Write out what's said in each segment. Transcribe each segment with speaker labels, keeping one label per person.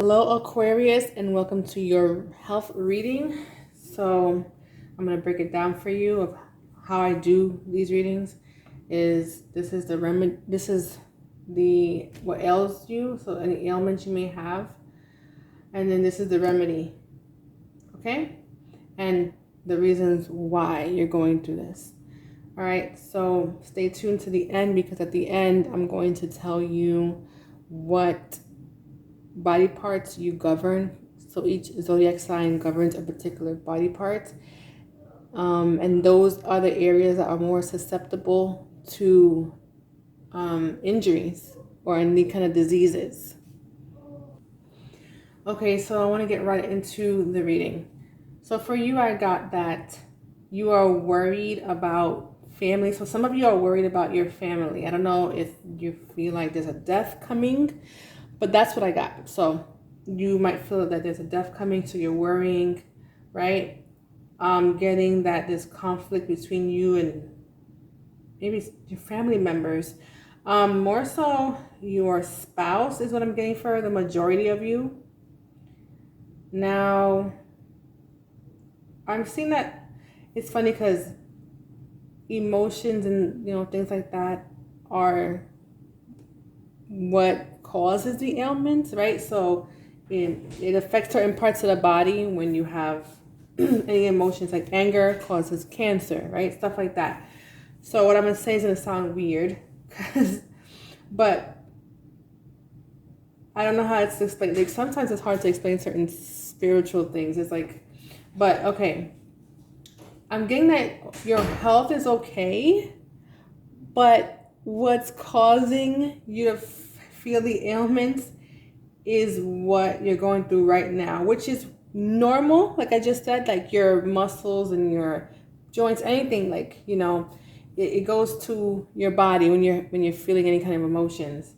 Speaker 1: Hello, Aquarius, and welcome to your health reading. So I'm going to break it down for you of how I do these readings. This is the remedy, this is the what ails you, so any ailments you may have, and then this is the remedy, okay? And the reasons why you're going through this. All right, so stay tuned to the end, because at the end I'm going to tell you what body parts you govern. So each zodiac sign governs a particular body part, and those are the areas that are more susceptible to injuries or any kind of diseases. Okay, so I want to get right into the reading. So for you, I got that you are worried about family. So some of you are worried about your family. I don't know if you feel like there's a death coming, but that's what I got. So you might feel that there's a death coming, so you're worrying, right? Getting that there's conflict between you and maybe your family members. More so your spouse is what I'm getting for the majority of you. Now, I'm seeing that it's funny because emotions and things like that are what causes the ailments, right? So it affects certain parts of the body. When you have any emotions, like anger causes cancer, right? Stuff like that. So what I'm gonna say is gonna sound weird, but I don't know how to explain. Like sometimes it's hard to explain certain spiritual things. It's like, but okay. I'm getting that your health is okay, but what's causing you to feel the ailments is what you're going through right now, which is normal. Like I just said, like your muscles and your joints, anything, like it goes to your body when you're feeling any kind of emotions.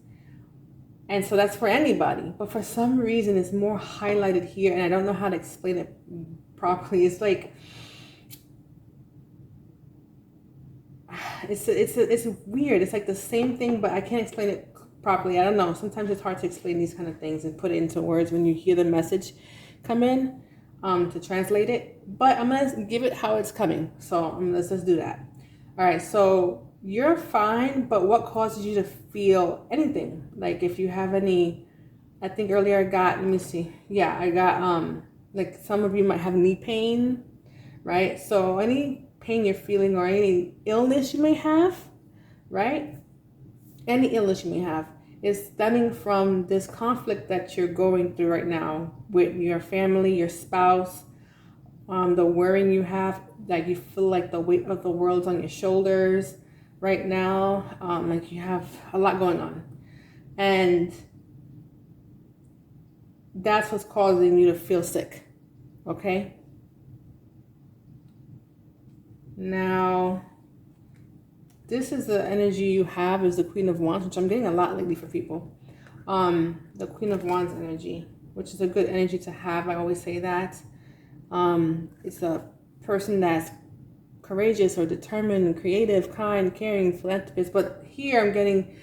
Speaker 1: And so that's for anybody, but for some reason it's more highlighted here, and I don't know how to explain it properly. It's like it's weird. It's like the same thing, but I can't explain it properly. I don't know. Sometimes it's hard to explain these kind of things and put it into words when you hear the message come in, to translate it. But I'm gonna give it how it's coming. So let's just do that. All right. So you're fine, but what causes you to feel anything? Like if you have any, I think earlier I got. Let me see. Yeah, I got like some of you might have knee pain, right? So any pain you're feeling or any illness you may have, right? Any illness you may have is stemming from this conflict that you're going through right now with your family, your spouse, the worrying you have, like you feel like the weight of the world's on your shoulders right now, like you have a lot going on. And that's what's causing you to feel sick, okay? Now, this is the energy you have is the Queen of Wands, which I'm getting a lot lately for people. The Queen of Wands energy, which is a good energy to have. I always say that. It's a person that's courageous or determined, creative, kind, caring, philanthropist. But here I'm getting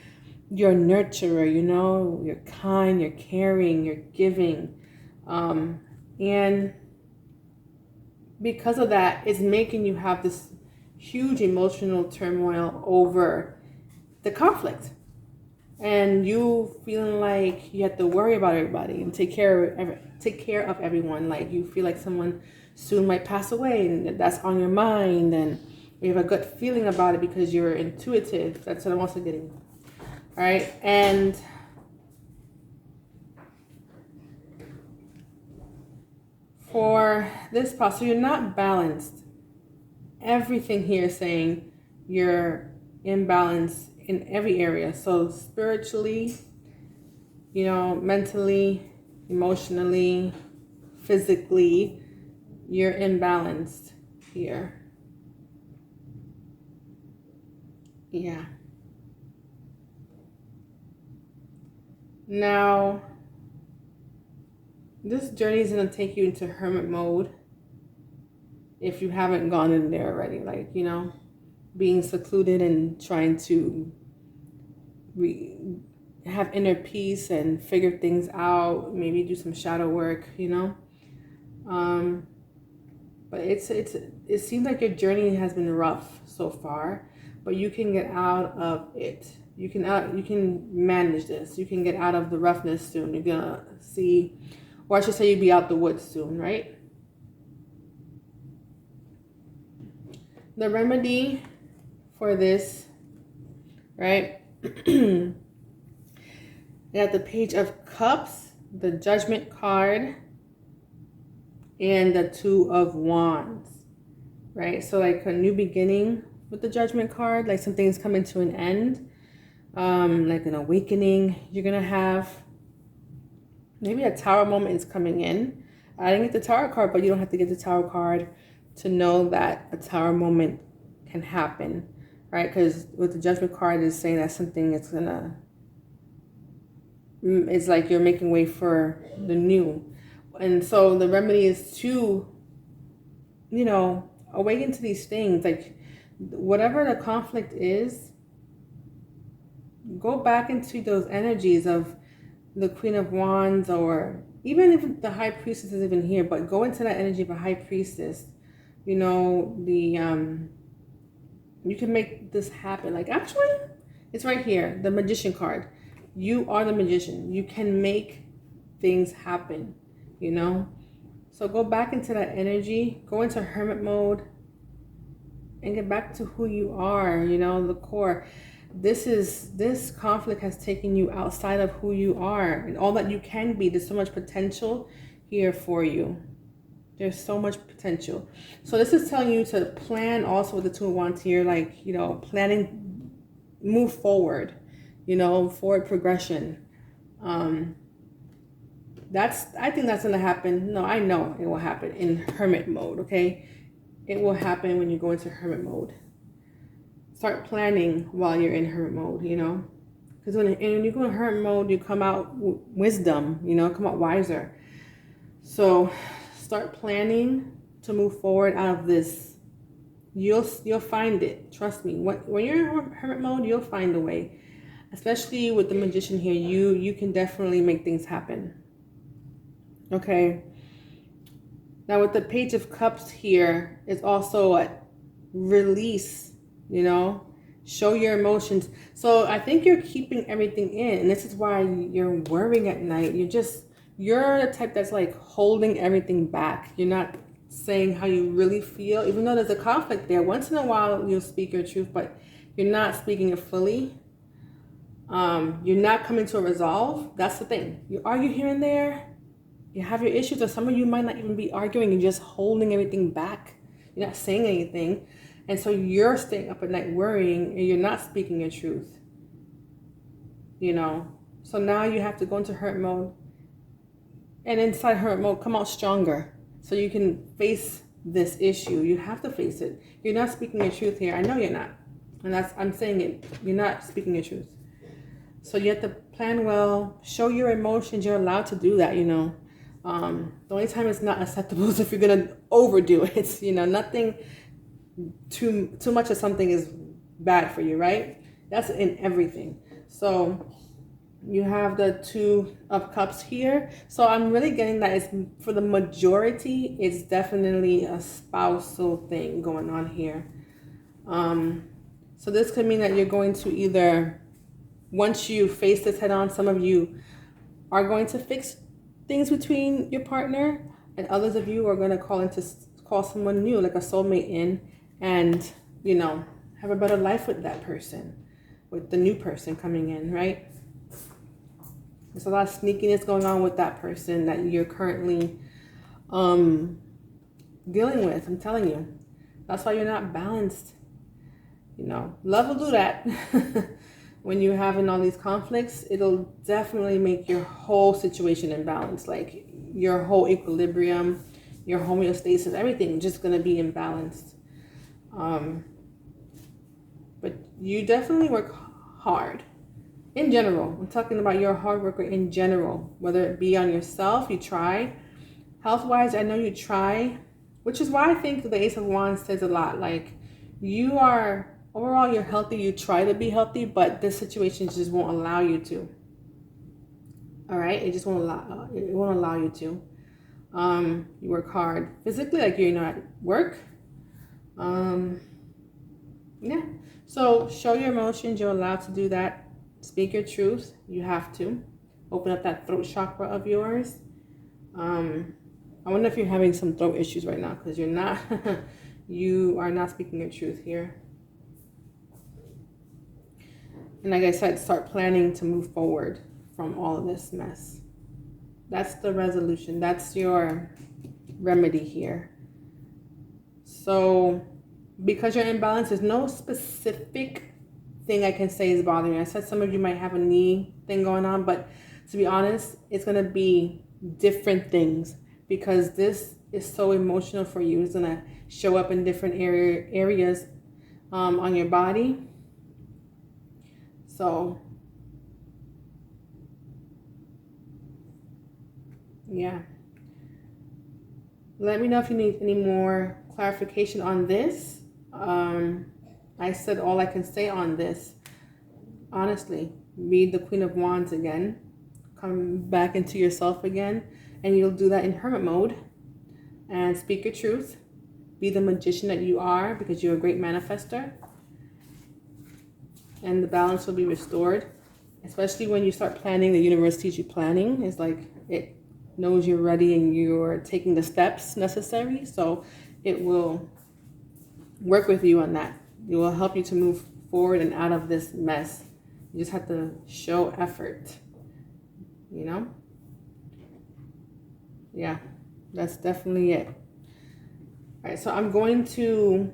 Speaker 1: you're a nurturer, you're kind, you're caring, you're giving. And because of that, it's making you have this huge emotional turmoil over the conflict, and you feeling like you have to worry about everybody and take care of everyone. Like you feel like someone soon might pass away, and that's on your mind, and you have a gut feeling about it because you're intuitive. That's what I'm also getting. All right, and for this part, so you're not balanced. Everything here is saying you're imbalanced in every area. So spiritually, mentally, emotionally, physically, you're imbalanced here. Yeah. Now, this journey is going to take you into hermit mode if you haven't gone in there already. Like, being secluded and trying to have inner peace and figure things out, maybe do some shadow work, you know. But it seems like your journey has been rough so far, but you can get out of it. You can manage this. You can get out of the roughness soon. You're gonna see, or I should say, you'll be out the woods soon, right? The remedy for this, right? You have the Page of Cups, the Judgment card, and the Two of Wands, right? So like a new beginning with the Judgment card, like something's coming to an end, like an awakening you're gonna have. Maybe a Tower moment is coming in. I didn't get the Tower card, but you don't have to get the Tower card to know that a Tower moment can happen, right? Because with the Judgment card is saying that something is gonna, it's like you're making way for the new. And so the remedy is to, you know, awaken to these things. Like whatever the conflict is, go back into those energies of the Queen of Wands, or even if the High Priestess is even here, but go into that energy of a High Priestess. You know, you can make this happen. Like actually, it's right here, the Magician card. You are the magician. You can make things happen, you know? So go back into that energy, go into hermit mode, and get back to who you are, you know, the core. This conflict has taken you outside of who you are and all that you can be. There's so much potential here for you. There's so much potential. So this is telling you to plan also with the Two of Wands here, like, you know, planning, move forward, you know, forward progression. I think that's going to happen. No, I know it will happen in hermit mode, okay? It will happen when you go into hermit mode. Start planning while you're in hermit mode, you know? Because when you go in hermit mode, you come out wisdom, you know, come out wiser. So start planning to move forward out of this. You'll find it. Trust me. When you're in hermit mode, you'll find a way. Especially with the Magician here, you can definitely make things happen. Okay. Now with the Page of Cups here, it's also a release, you know, show your emotions. So I think you're keeping everything in, and this is why you're worrying at night. You're the type that's like holding everything back. You're not saying how you really feel, even though there's a conflict there. Once in a while you'll speak your truth, but you're not speaking it fully. You're not coming to a resolve. That's the thing. You argue here and there. You have your issues, or some of you might not even be arguing. You're just holding everything back. You're not saying anything. And so you're staying up at night worrying, and you're not speaking your truth. You know? So now you have to go into hurt mode. And inside hurt mode, come out stronger. So you can face this issue. You have to face it. You're not speaking your truth here. I know you're not. And I'm saying it. You're not speaking your truth. So you have to plan well, show your emotions. You're allowed to do that, you know. The only time it's not acceptable is if you're going to overdo it. It's, you know, nothing too much of something is bad for you, right? That's in everything. So you have the Two of Cups here. So I'm really getting that it's, for the majority, it's definitely a spousal thing going on here. So this could mean that you're going to either, once you face this head on, some of you are going to fix things between your partner, and others of you are going to call someone new, like a soulmate, in, and, you know, have a better life with that person, with the new person coming in, right? There's a lot of sneakiness going on with that person that you're currently dealing with. I'm telling you. That's why you're not balanced. You know, love will do that. When you're having all these conflicts, it'll definitely make your whole situation imbalanced. Like your whole equilibrium, your homeostasis, everything just going to be imbalanced. But you definitely work hard. In general, I'm talking about you're a hard worker in general, whether it be on yourself, you try. Health-wise, I know you try, which is why I think the Ace of Wands says a lot. Like, you are, overall, you're healthy, you try to be healthy, but this situation just won't allow you to. All right, it just won't allow, it won't allow you to. You work hard physically, like you're not at work. Yeah. So show your emotions. You're allowed to do that. Speak your truth. You have to open up that throat chakra of yours. I wonder if you're having some throat issues right now, because you're not. You are not speaking your truth here. And like I said, start planning to move forward from all of this mess. That's the resolution. That's your remedy here. So because you're in balance, there's no specific thing I can say is bothering you. I said some of you might have a knee thing going on, but to be honest, it's going to be different things, because this is so emotional for you. It's going to show up in different areas on your body. So yeah, let me know if you need any more clarification on this. I said all I can say on this. Honestly, read the Queen of Wands again, come back into yourself again, and you'll do that in hermit mode, and speak your truth. Be the magician that you are, because you're a great manifester, and the balance will be restored. Especially when you start planning, the universe teaches you planning. It's like it knows you're ready and you're taking the steps necessary, so it will work with you on that. It will help you to move forward and out of this mess. You just have to show effort, you know? Yeah, that's definitely it. All right, so I'm going to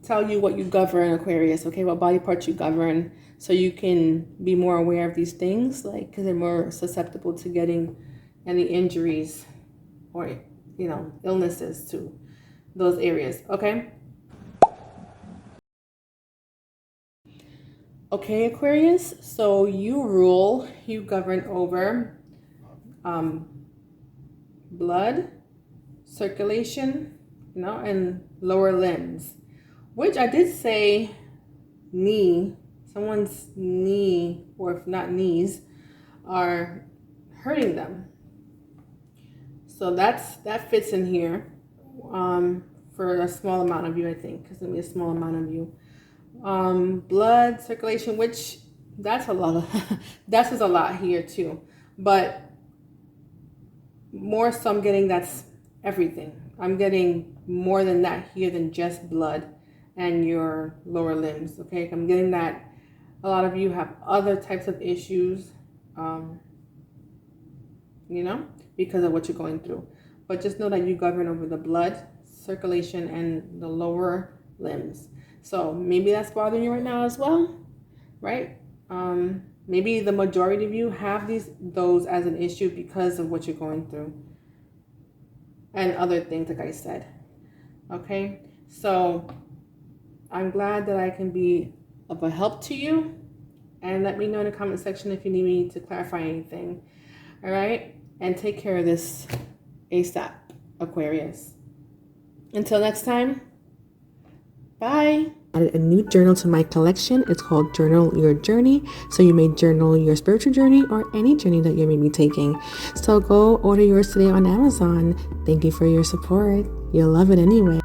Speaker 1: tell you what you govern, Aquarius, okay? What body parts you govern, so you can be more aware of these things, like, because they're more susceptible to getting any injuries or, you know, illnesses to those areas, okay? Okay, Aquarius, so you govern over blood, circulation, you know, and lower limbs, which I did say knee, someone's knee, or if not knees, are hurting them. So that fits in here for a small amount of you, I think, because it'll be a small amount of you. Blood circulation, which that's a lot of that's a lot here too, but more so I'm getting that's everything. I'm getting more than that here than just blood and your lower limbs. Okay, I'm getting that a lot of you have other types of issues, you know, because of what you're going through. But just know that you govern over the blood circulation and the lower limbs. So maybe that's bothering you right now as well, right? Maybe the majority of you have those as an issue because of what you're going through and other things, like I said. Okay, so I'm glad that I can be of a help to you, and let me know in the comment section if you need me to clarify anything. All right, and take care of this ASAP, Aquarius. Until next time, bye. Added a new journal to my collection. It's called Journal Your Journey. So you may journal your spiritual journey or any journey that you may be taking. So go order yours today on Amazon. Thank you for your support. You'll love it anyway.